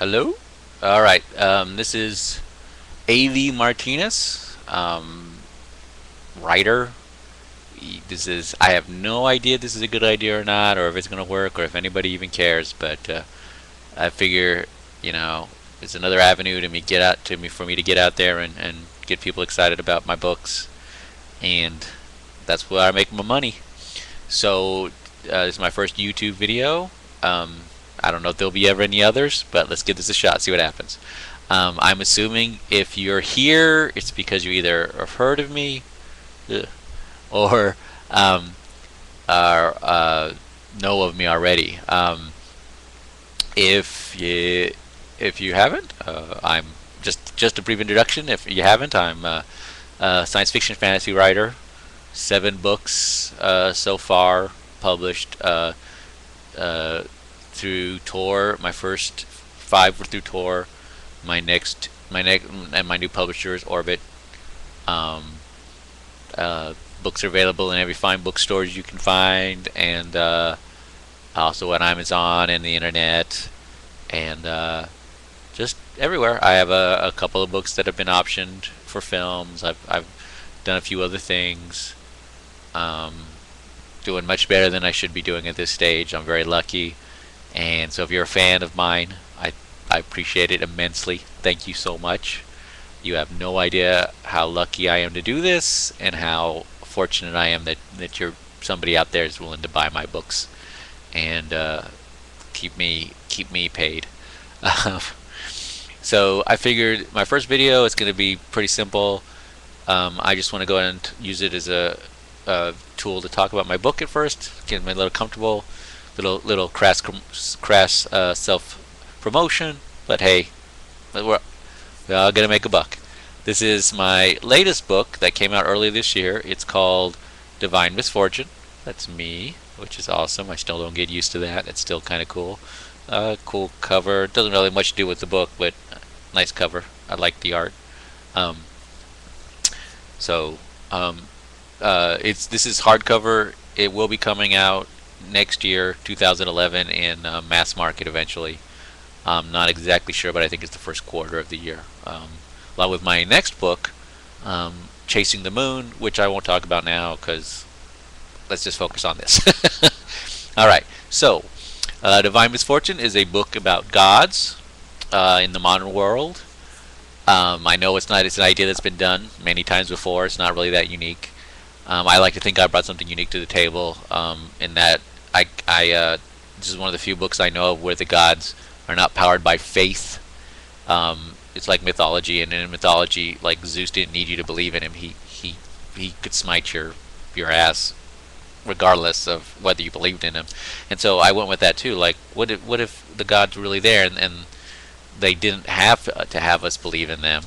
Hello? Alright, this is A.V. Martinez, writer. I have no idea if this is a good idea or not, or if it's going to work, or if anybody even cares, but I figure, you know, it's another avenue for me to get out there and get people excited about my books, and that's where I make my money. So, this is my first YouTube video. I don't know if there'll be ever any others, but let's give this a shot, see what happens. I'm assuming if you're here, it's because you either have heard of me, ugh, or um, are, know of me already. If you haven't, I'm just a brief introduction. If you haven't, I'm a science fiction fantasy writer. 7 books so far published uh, through Tor. My first 5 were through Tor. My new publisher is Orbit. Um, Books are available in every fine bookstores you can find, and also on Amazon and the internet, and just everywhere. I have a couple of books that have been optioned for films. I've done a few other things. Um, Doing much better than I should be doing at this stage. I'm very lucky, and so if you're a fan of mine, I appreciate it immensely. Thank you so much. You have no idea how lucky I am to do this, and how fortunate I am that you're somebody out there is willing to buy my books and keep me paid. Um, so I figured my first video is going to be pretty simple. I just want to go ahead and use it as a tool to talk about my book at first, get me a little comfortable, little crass self promotion. But hey, we're all gonna make a buck. This is my latest book that came out earlier this year. It's called Divine Misfortune. That's me, which is awesome. I still don't get used to that. It's still kind of cool. Cool cover. Doesn't really much to do with the book, but nice cover. I like the art. Um, so it's this is hardcover. It will be coming out next year, 2011, in mass market eventually. I'm not exactly sure, but I think it's the first quarter of the year. Along with my next book, Chasing the Moon, which I won't talk about now because let's just focus on this. All right. So, Divine Misfortune is a book about gods in the modern world. I know it's not. It's an idea that's been done many times before. It's not really that unique. I like to think I brought something unique to the table. In that this is one of the few books I know of where the gods are not powered by faith. It's like mythology, and in mythology, like Zeus didn't need you to believe in him. He could smite your ass regardless of whether you believed in him. And so I went with that too. Like, what if the gods were really there, and they didn't have to have us believe in them?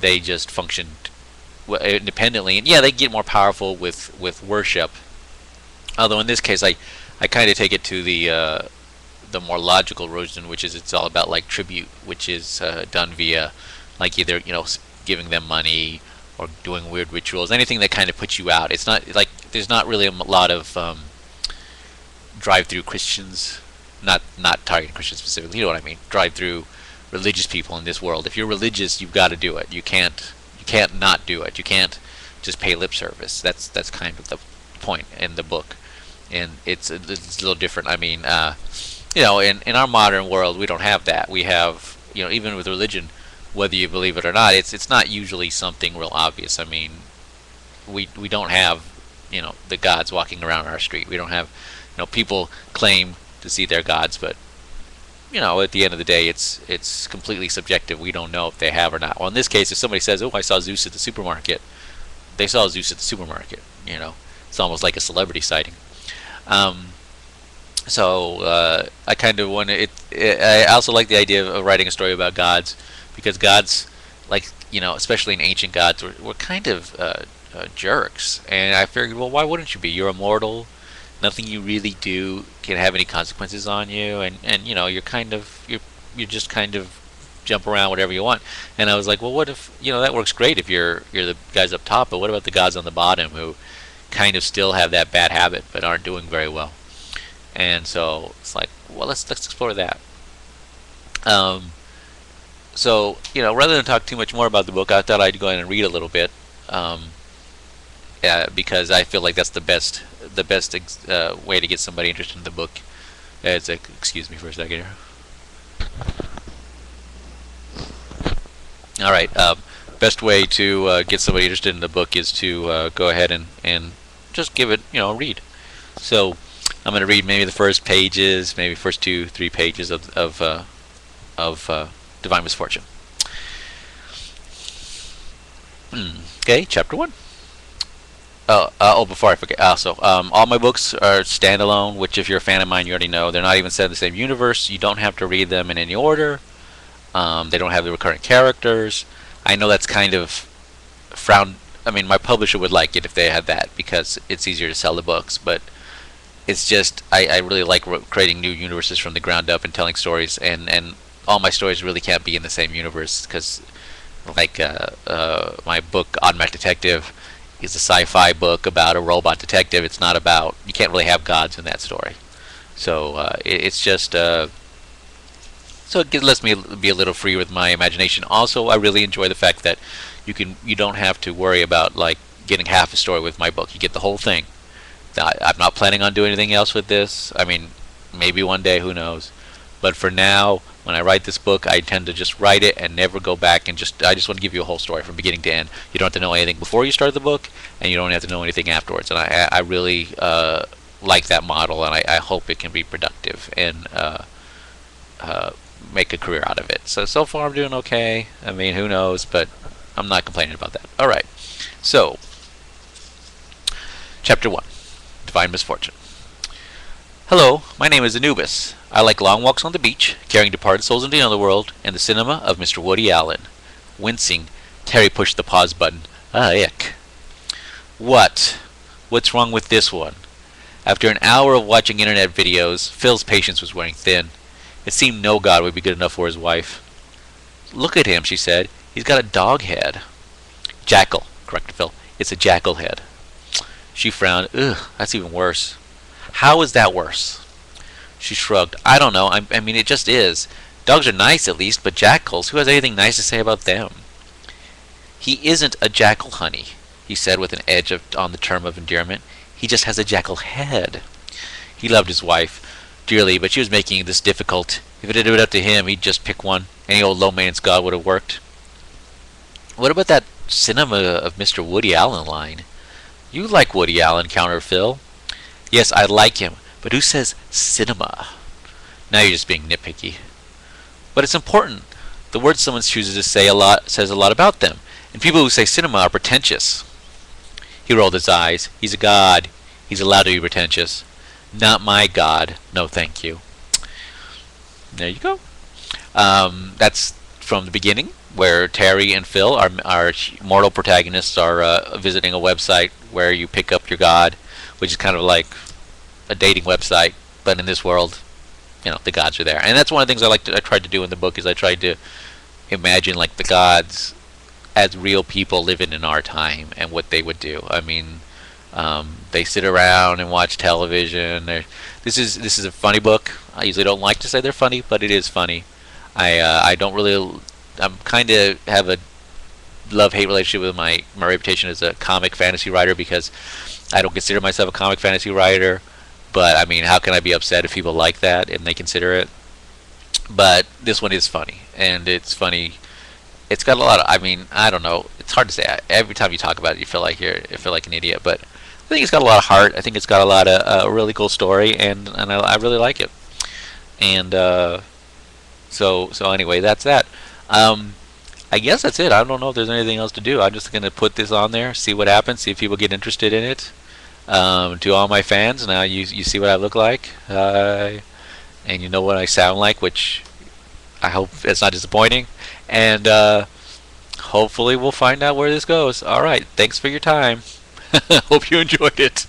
They just functioned independently, and yeah, they get more powerful with worship. Although in this case, I kind of take it to the more logical version, which is it's all about like tribute, which is done via like either giving them money or doing weird rituals, anything that kind of puts you out. It's not like there's not really a lot of drive-through Christians, not targeting Christians specifically. You know what I mean? Drive-through religious people in this world. If you're religious, you've got to do it. You can't not do it. You can't just pay lip service. That's kind of the point in the book, and it's a little different. I mean, in our modern world, we don't have that. We have, even with religion, whether you believe it or not, it's not usually something real obvious. I mean, we don't have, the gods walking around our street. We don't have, people claim to see their gods, but at the end of the day, it's completely subjective. We don't know if they have or not. Well, in this case, if somebody says, "Oh, I saw Zeus at the supermarket," they saw Zeus at the supermarket. It's almost like a celebrity sighting. Um, so I kind of want to. I also like the idea of writing a story about gods, because gods, like especially in ancient gods, were kind of jerks. And I figured, well, why wouldn't you be? You're immortal. Nothing you really do can have any consequences on you, and you're just kind of jump around whatever you want. And I was like, well, what if that works great if you're the guys up top, but what about the guys on the bottom who kind of still have that bad habit but aren't doing very well? And so it's like, well, let's explore that. Um, so rather than talk too much more about the book, I thought I'd go ahead and read a little bit, because I feel like that's the best way to get somebody interested in the book. Excuse me for a second here. All right. Best way to get somebody interested in the book is to go ahead and just give it a read. So I'm going to read maybe the first pages, maybe first 2-3 pages of Divine Misfortune. Okay, chapter 1. Before I forget, also, all my books are standalone, which if you're a fan of mine, you already know. They're not even set in the same universe. You don't have to read them in any order. They don't have the recurrent characters. I know that's kind of frowned. I mean, my publisher would like it if they had that because it's easier to sell the books. But it's just I really like creating new universes from the ground up and telling stories. And all my stories really can't be in the same universe because, like my book Automatic Detective is a sci-fi book about a robot detective. It's not about, you can't really have gods in that story. So it's just so it lets me be a little free with my imagination. Also, I really enjoy the fact that you don't have to worry about like getting half a story with my book. You get the whole thing. I'm not planning on doing anything else with this. I mean, maybe one day, who knows. But for now, when I write this book, I tend to just write it and never go back and I just want to give you a whole story from beginning to end. You don't have to know anything before you start the book, and you don't have to know anything afterwards. And I really like that model, and I hope it can be productive and make a career out of it. So far I'm doing okay. I mean, who knows, but I'm not complaining about that. Alright, so Chapter 1, Divine Misfortune. Hello, my name is Anubis. I like long walks on the beach, carrying departed souls into the otherworld, and the cinema of Mr. Woody Allen. Wincing, Terry pushed the pause button. Ick. What's wrong with this one? After an hour of watching internet videos, Phil's patience was wearing thin. It seemed no god would be good enough for his wife. Look at him, she said. He's got a dog head. Jackal, corrected Phil. It's a jackal head. She frowned. Ugh, that's even worse. How is that worse? She shrugged. I don't know. I mean, it just is. Dogs are nice, at least, but jackals, who has anything nice to say about them? He isn't a jackal, honey, he said with an edge on the term of endearment. He just has a jackal head. He loved his wife dearly, but she was making this difficult. If it had been up to him, he'd just pick one. Any old low-maintenance god would have worked. What about that cinema of Mr. Woody Allen line? You like Woody Allen, countered Phil. Yes, I like him, but who says cinema? Now you're just being nitpicky. But it's important. The word someone chooses to say says a lot about them, and people who say cinema are pretentious. He rolled his eyes. He's a god. He's allowed to be pretentious. Not my god. No, thank you. There you go. That's from the beginning, where Terry and Phil, our mortal protagonists, are visiting a website where you pick up your god, which is kind of like a dating website, but in this world, the gods are there. And that's one of the things I tried to do in the book, is I tried to imagine like the gods as real people living in our time and what they would do. I mean, they sit around and watch television. This is a funny book. I usually don't like to say they're funny, but it is funny. I don't really. I'm kind of have a love-hate relationship with my reputation as a comic fantasy writer, because I don't consider myself a comic fantasy writer. But I mean, how can I be upset if people like that and they consider it? But this one is funny, and it's funny. It's got a lot of. I mean, I don't know. It's hard to say. Every time you talk about it, you feel like an idiot. But I think it's got a lot of heart. I think it's got a lot of a really cool story, and I really like it. And so anyway, that's that. I guess that's it. I don't know if there's anything else to do. I'm just gonna put this on there, see what happens, see if people get interested in it. To all my fans, now you see what I look like, and you know what I sound like, which I hope it's not disappointing. And hopefully we'll find out where this goes. All right, thanks for your time. Hope you enjoyed it.